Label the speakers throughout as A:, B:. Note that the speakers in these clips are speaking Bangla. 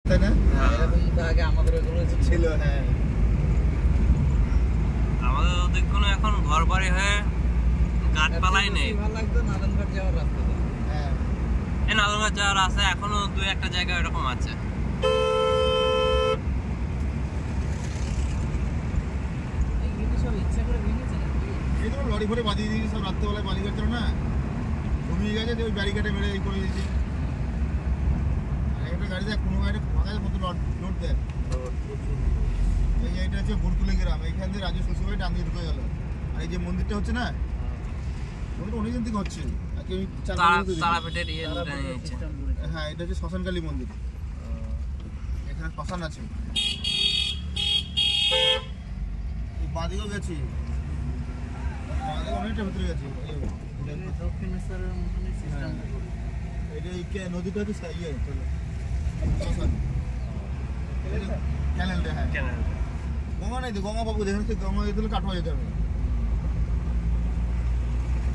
A: তাই না?
B: এরকম তো আগে আমাদের ওগুলো
A: ছিল। হ্যাঁ,
C: আমাদের ওদিকগুলো এখন ঘর বাড়ি হয়ে গাছপালাই নেই।
B: ভালো লাগতো নারায়ণঘাট যাওয়ার রাস্তাটা।
A: হ্যাঁ,
C: এই নারায়ণঘাট যাওয়ার আছে এখনো দুই একটা জায়গা এরকম আছে।
B: এইগুলো সব ইচ্ছা করে ভেঙেছে নাকি?
A: এই তো লরি ফরি বাঁধিয়ে দিয়েছি সব, রাত্রেবেলায় বাড়ি যাচ্ছিল না, ঘুমিয়ে গেছে, ওই ব্যারিকেডে মেরে এই করে দিয়েছি। একটা গাড়ি দেখ, কোনো গাড়ি ফাঁকা মতো লোড দেয়। এই এটা হচ্ছে বুরকুলি গ্রাম, এইখান থেকে রাজু শ্বশুরবাড়ি ডান দিকে ঢুকে গেল। আর এই যে মন্দিরটা হচ্ছে না, মন্দিরটা অনেকদিন থেকে হচ্ছে।
C: তারাপীঠের ইয়ে
A: হ্যাঁ, এটা হচ্ছে শ্মশানকালী মন্দির, এখানে শ্মশান আছে। বাঁদিকেও গেছি, বাঁদিকে অনেকটা ভিতরে গেছি।
B: দক্ষিণেশ্বরের মতনই সিস্টেম।
A: এটা এই নদীটা হচ্ছে ইয়ে শ্মশান, ক্যানেলটা। হ্যাঁ, গঙ্গা নাই তো, গঙ্গা পাবো যেখানে সে গঙ্গা যেতে হলে কাটোয়া যেতে হবে,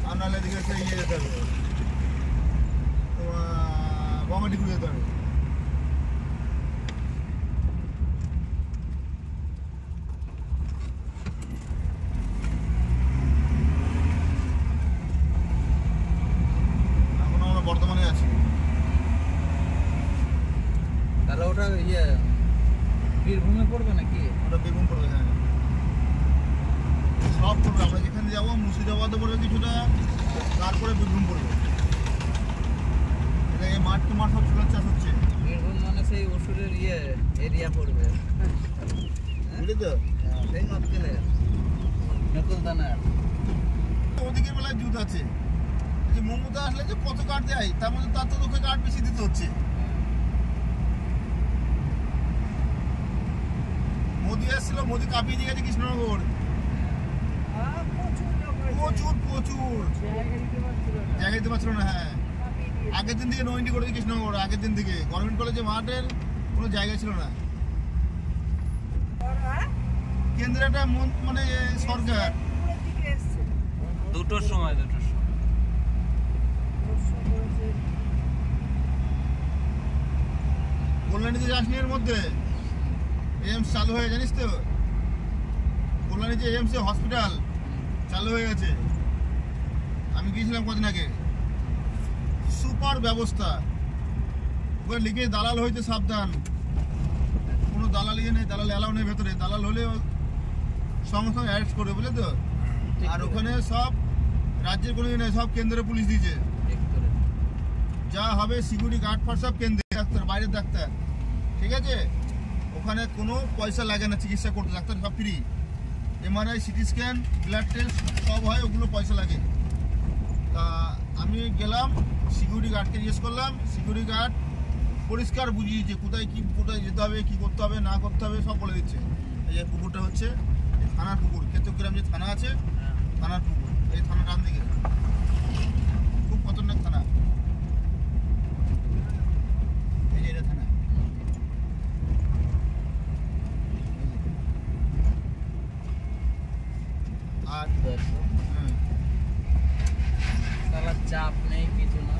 A: আর নাহলে এদিকে সে ইয়ে যেতে হবে, গঙ্গা ডিগুড়ি যেতে হবে। এখন আমরা বর্তমানে আছি।
B: তাহলে ওটা ইয়ে বীরভূমে পড়বে নাকি?
A: ওটা বেগুন পড়বে। হ্যাঁ, সব পড়বে। আমরা যেখানে যাবো মুর্শিদাবাদে পড়বে কিছুটা, তারপরে বীরভূম পড়বে। এটা এই মাঠ টু মাঠ সব ছোলার চাষ হচ্ছে।
B: বীরভূম মানে সেই অসুরের ইয়ে এরিয়া পড়বে,
A: বুঝলি তো?
B: সেই মতকেলে নতুন দানার
A: ওদিকের বেলায় জুত আছে, যে মমতা আসলে যে কত কাঠ দেয়, তার মধ্যে তার তো তোকে কাঠ বেশি দিতে হচ্ছে। মোদি আসছিল, মোদি কাঁপিয়ে দিয়ে গেছে কৃষ্ণনগর, প্রচুর প্রচুর জায়গা দিতে পারছিল না। হ্যাঁ, আগের দিন থেকে নো এন্ট্রি করে কৃষ্ণনগর, আগের দিন থেকে গভর্নমেন্ট কলেজে মাঠের কোনো জায়গা ছিল না। কেন্দ্রে একটা মানে সরকার
C: দুটোর সময়
A: কল্যাণীতে যাসনি, এর মধ্যে এইমস চালু হয়ে, জানিস তো? কল্যাণী যে এইমস হসপিটাল চালু হয়ে গেছে, আমি গিয়েছিলাম কদিন আগে। সুপার ব্যবস্থা, ওখানে লিখে দালাল হইতে সাবধান, কোনো দালাল ইয়ে নেই, দালাল এলাও নেই ভেতরে, দালাল হলে সঙ্গে সঙ্গে অ্যারেস্ট করবে, বুঝলে তো? আর ওখানে সব রাজ্যের কোনো ইয়ে নেই, সব কেন্দ্রে পুলিশ দিয়েছে। যা হবে সিকিউরিটি গার্ড ফার সব কেন্দ্রে, ডাক্তার বাইরের ডাক্তার, ঠিক আছে? ওখানে কোনো পয়সা লাগে না চিকিৎসা করতে, ডাক্তার সব free. MRI, CT scan, blood test সব হয়, ওগুলো পয়সা লাগে। তা আমি গেলাম, সিকিউরিটি গার্ডকে জিজ্ঞেস করলাম, সিকিউরিটি গার্ড পরিষ্কার বুঝিয়েছে কোথায় যেতে হবে, কী করতে হবে না করতে হবে সব বলে দিচ্ছে। এই যে পুকুরটা হচ্ছে থানার পুকুর, কেতুগ্রাম যে থানা আছে, থানার পুকুর, এই থানা ডান দিকে, খুব খতরনাক থানা। এই যে এটা থানা। আর
B: চাপ নেই কিছু না,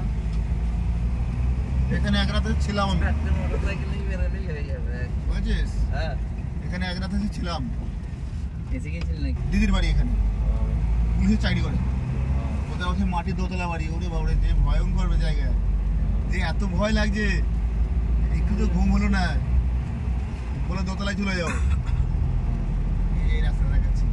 A: এখানে এক রাতে ছিলাম আমি,
B: মোটরসাইকেল নিয়ে বেরোলেই হয়ে যাবে।
A: বুঝেছিস?
B: হ্যাঁ,
A: এখানে এক রাতে ছিলাম,
B: এসে গেছিল নাকি?
A: দিদির বাড়ি এখানে, পুলিশের চাকরি করে। ওদের হচ্ছে মাটির দোতলা বাড়ি, ওরে বাবরে যে ভয়ঙ্কর জায়গা, যে এত ভয় লাগছে, একটু তো ঘুম হলো না, বলে দোতলায় চলে যাও। এই রাস্তা দেখাচ্ছি,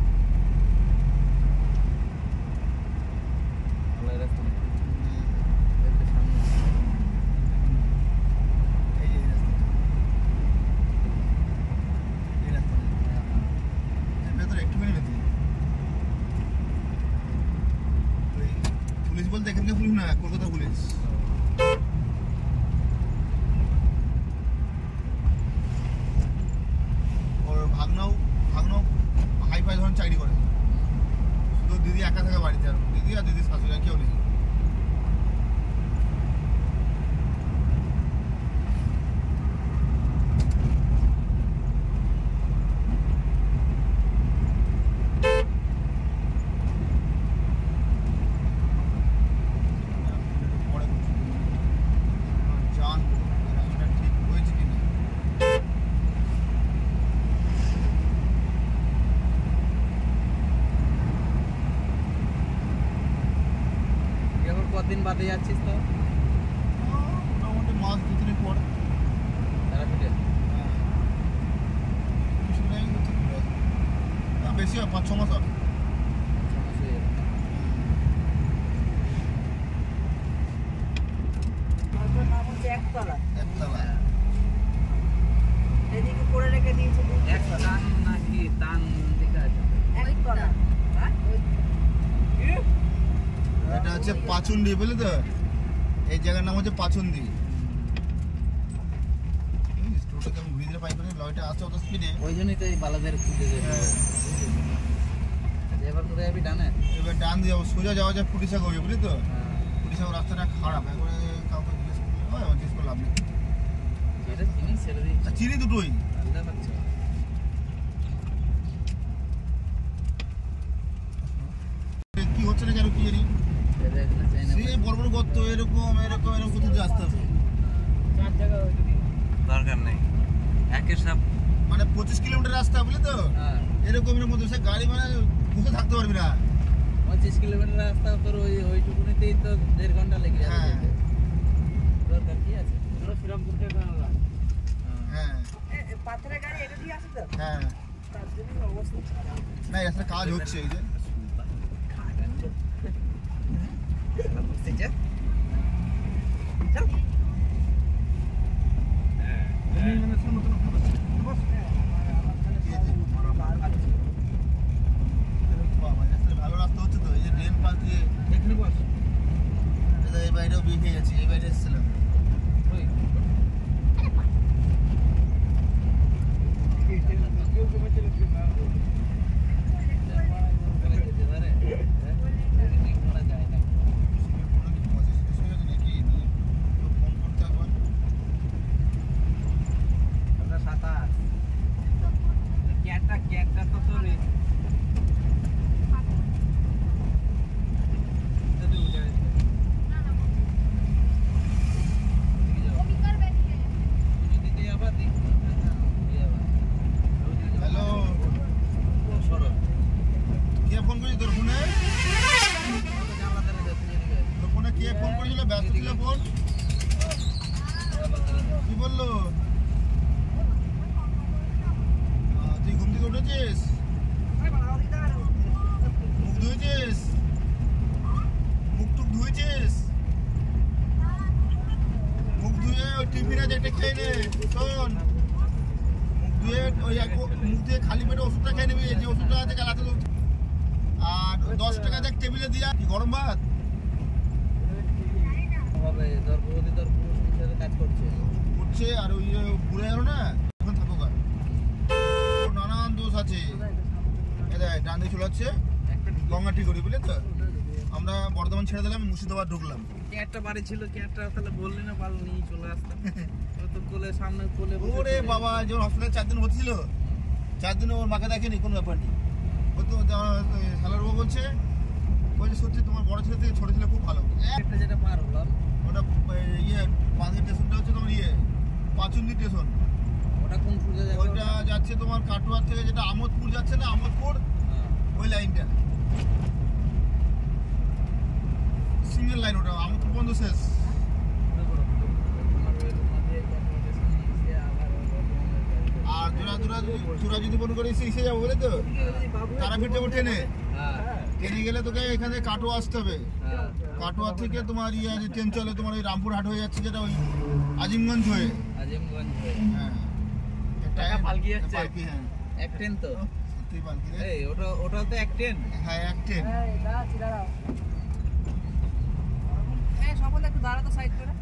A: পুলিশ বলতে এখানকার পুলিশ না, কলকাতা পুলিশ। ওর ভাগনাও হাই ফাই ধরনের চাকরি করে, শুধু দিদি একা থাকে বাড়িতে, আর দিদি আর দিদির শাশুড়ি, কেউ নেই।
B: কদিন বাদে যাচ্ছিস তো
A: মোটামুটি মাস 2-3 পর।
B: তারাপীঠে?
A: কিছু নেই, না বেশি হয়, 5-6 মাস হবে।
D: একতলা
A: একতলা।
D: এদিকে করে রেখে দিয়েছে
B: এক টান নাকি টান দিকে আছে?
D: একতলা
A: এটা হচ্ছে পাচুন্ডি, বুঝলি তো? এই জায়গার নাম হচ্ছে পাচুন্ডি। স্টোরটাকে আমি ঘুরিয়ে দিলে পাই করে, লরিটা আসছে অত স্পিডে।
B: ওই জন্যই তো এই বালাদের খুঁজে যায়। এবার কোথায় যাবি? ডানে?
A: এবার ডান দিয়ে যাবো, সোজা যাওয়া যায় ফুটিসাগর হয়ে, বুঝলি তো?
B: হ্যাঁ।
A: ফুটিসাগর রাস্তাটা খারাপ, একবারে কাউকে জিজ্ঞেস করলে হয়, জিজ্ঞেস করলে লাভ নেই।
B: যেটা চিনি সেটা দিচ্ছি।
A: আর চিনি দুটোই।
B: আলাদা পাচ্ছ?
A: কি হচ্ছে না কেন কি জানি,
B: এটা এখানে চাই না।
A: সেই বড় বড় গর্ত, এরকম এরকম এরকম কোথাও দিয়ে আসতে হবে।
C: দরকার নেই, একের সব
A: মানে 25 কিলোমিটার রাস্তা, বুঝলি তো?
B: হ্যাঁ।
A: এরকমের মধ্যে সে গাড়ি মানে বসে থাকতে পারবি না।
B: 25 কিলোমিটার রাস্তা তোর ওইটুকুনিতেই তো 1.5 ঘন্টা লেগে যাবে।
A: হ্যাঁ।
B: যেতে। দরকার কি আছে? শ্রীরামপুর থেকে
A: হ্যাঁ
D: পাথরের গাড়ি এটা দিয়ে আসে তো
A: হ্যাঁ,
D: তার জন্য অবস্থা খারাপ।
A: না এই রাস্তায় কাজ হচ্ছে, এই যে বাবা, রাস্তায় ভালো রাস্তা হচ্ছে তো, এই যে ড্রেন পাশ দিয়ে
B: এখানে বস।
A: এই বাইরেও বেরিয়ে গেছি, এই বাইরে এসেছিলাম।
B: ওই ওখানে যেতে পারে? হ্যাঁ? ওখানে করা যায় না।
A: ফোন করতে একবার।
B: আমরা 27 ক্যাটটা তো তোর যদি উঠে আসে। যদি দিয়ে আবার দেখবো দিয়ে আবার
A: হ্যালো,
B: সরো
A: কে ফোন করেছি তোর ফোনে?
B: জানলা ধরে যাচ্ছে এদিকে
A: তোর ফোনে কে ফোন করেছিল? ব্যস্ত ছিল ফোন? কি বললো? তুই ঘুম থেকে উঠেছিস? মুখ ধুয়েছিস? মুখ টুক ধুয়েছিস? মুখ ধুয়ে ওই টিফিন আছে একটা খেয়ে নে। শোন, মুখ ধুয়ে ওই মুখ দিয়ে খালি পেটে ওষুধটা খেয়ে নিবি, যে ওষুধটা আছে কাল হাতে। আর 10 টাকা দেখ টেবিলে দিয়া। কি গরম ভাত?
B: হবে তোর বৌদি তোর পুরো সংসারে কাজ করছে।
A: করছে, আর ওই পুড়ে গেল না, ওখানে থাকুক। আর ওর নানান দোষ আছে। এ দেখ, ডান দিয়ে চলে যাচ্ছে গঙ্গাটি করি, বুঝলি তো? আমরা বর্ধমান ছেড়ে দিলাম, মুর্শিদাবাদ ঢুকলাম।
B: ক্যাটটা বাড়ি ছিল, ক্যাটটা তাহলে বললি না, পারলো নিয়ে চলে আসতাম। ও তো কোলে সামনে কোলে বসে
A: ওরে
B: চলে
A: বাবা, যখন হসপিটালে 4 দিন ভর্তি ছিল, 4 দিনে ওর মাকে দেখেনি, কোনো ব্যাপার নেই। ও তো শালার বাবা বলছে সত্যি তোমার বড় ছেলে থেকে ছোট ছেলে খুব ভালো।
B: একটা যেটা পার হলাম
A: ওটা ইয়ে পাঁচের স্টেশনটা হচ্ছে তোমার ইয়ে পাচুন্দি স্টেশন।
B: ওটা কোন সুজা যাবে?
A: ওইটা যাচ্ছে তোমার কাটোয়ার থেকে, যেটা আমোদপুর যাচ্ছে না, আমোদপুর
B: হ্যাঁ।
A: ওই লাইনটা সিঙ্গেল লাইন, ওটা আমোদপুর পর্যন্ত শেষ। আর তোরা যদি মনে করিস এসে যাবো, বলে তো তারাপীঠ যাবো ট্রেনে। ট্রেনে গেলে তোকে এখানে কাটোয়া আসতে হবে। কাটোয়া থেকে তোমার ইয়ে আছে ট্রেন চলে তোমার ওই রামপুরহাট হয়ে যাচ্ছে, যেটা ওই আজিমগঞ্জ হয়ে। হ্যাঁ
B: টাকা পালকি যাচ্ছে।
A: পালকি, হ্যাঁ
B: এক ট্রেন তো
A: সত্যি পালকি রে।
B: এই ওটাও তো এক ট্রেন।
A: হ্যাঁ এক ট্রেন।
D: দাঁড়াও সকলে একটু দাঁড়াতো সাইড করে।